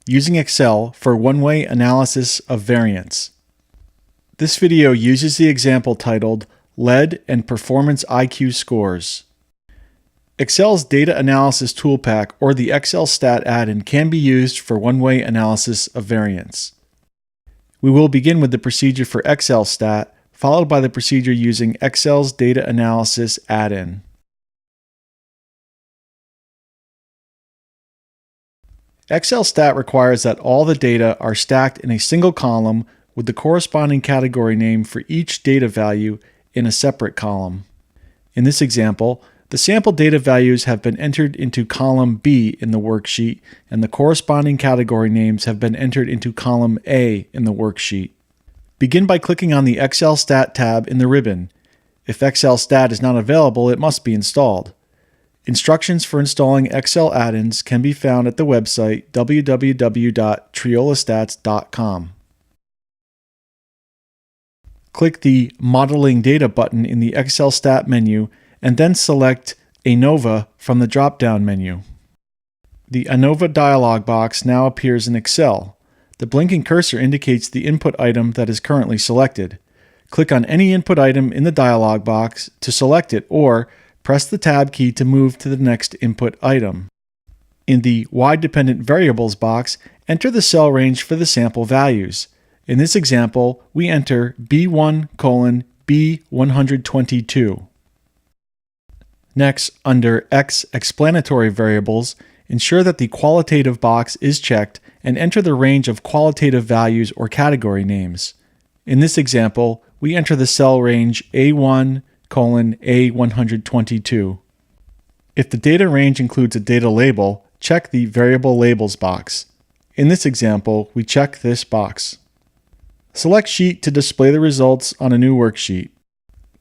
using Excel for one-way analysis of variance. This video uses the example titled Lead and Performance IQ Scores. Excel's Data Analysis Toolpack or the XLStat add-in can be used for one-way analysis of variance. We will begin with the procedure for XLStat, followed by the procedure using Excel's Data Analysis add-in. XLStat requires that all the data are stacked in a single column with the corresponding category name for each data value in a separate column. In this example, the sample data values have been entered into column B in the worksheet, and the corresponding category names have been entered into column A in the worksheet. Begin by clicking on the XLStat tab in the ribbon. If XLStat is not available, it must be installed. Instructions for installing Excel add-ins can be found at the website www.triolastats.com. Click the Modeling Data button in the XLStat menu and then select ANOVA from the drop-down menu. The ANOVA dialog box now appears in Excel. The blinking cursor indicates the input item that is currently selected. Click on any input item in the dialog box to select it, or press the Tab key to move to the next input item. In the Y-dependent variables box, enter the cell range for the sample values. In this example, we enter B1:B122. Next, under X explanatory variables, ensure that the qualitative box is checked and enter the range of qualitative values or category names. In this example, we enter the cell range A1:A122. If the data range includes a data label, check the Variable Labels box. In this example, we check this box. Select Sheet to display the results on a new worksheet.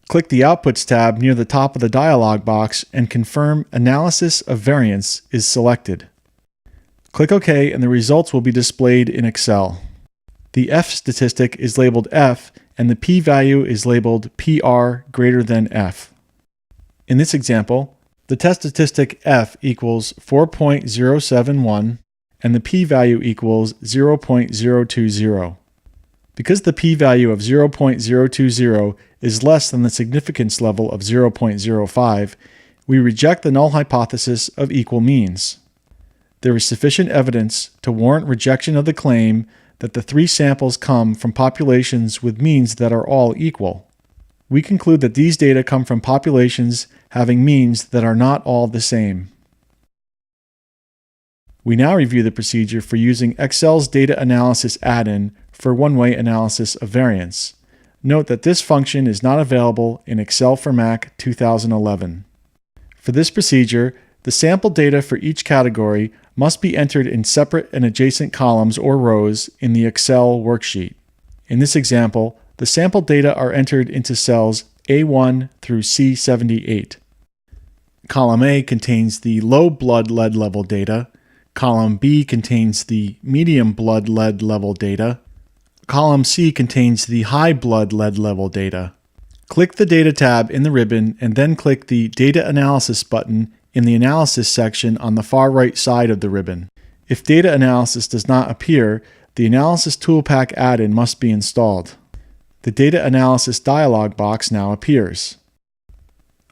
Click the Outputs tab near the top of the dialog box and confirm Analysis of Variance is selected. Click OK and the results will be displayed in Excel. The F statistic is labeled F and the p-value is labeled PR greater than F. In this example, the test statistic F equals 4.071 and the p-value equals 0.020. Because the p-value of 0.020 is less than the significance level of 0.05, we reject the null hypothesis of equal means. There is sufficient evidence to warrant rejection of the claim that the three samples come from populations with means that are all equal. We conclude that these data come from populations having means that are not all the same. We now review the procedure for using Excel's Data Analysis add-in for one-way analysis of variance. Note that this function is not available in Excel for Mac 2011. For this procedure, the sample data for each category must be entered in separate and adjacent columns or rows in the Excel worksheet. In this example, the sample data are entered into cells A1 through C78. Column A contains the low blood lead level data. Column B contains the medium blood lead level data. Column C contains the high blood lead level data. Click the Data tab in the ribbon and then click the Data Analysis button in the Analysis section on the far right side of the ribbon. If Data Analysis does not appear, the Analysis Toolpack add-in must be installed. The Data Analysis dialog box now appears.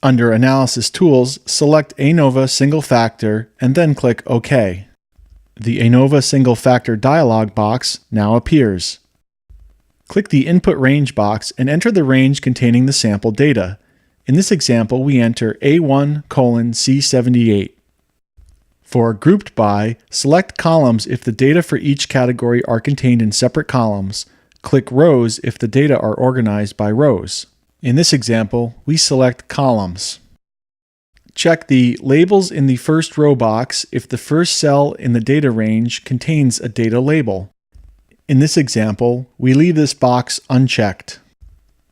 Under Analysis Tools, select ANOVA Single Factor and then click OK. The ANOVA Single Factor dialog box now appears. Click the Input Range box and enter the range containing the sample data. In this example, we enter A1:C78. For Grouped By, select Columns if the data for each category are contained in separate columns. Click Rows if the data are organized by rows. In this example, we select Columns. Check the Labels in the first row box if the first cell in the data range contains a data label. In this example, we leave this box unchecked.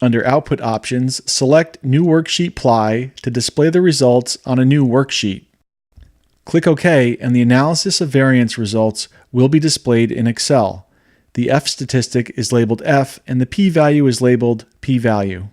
Under Output Options, select New Worksheet Ply to display the results on a new worksheet. Click OK and the analysis of variance results will be displayed in Excel. The F statistic is labeled F and the p-value is labeled p-value.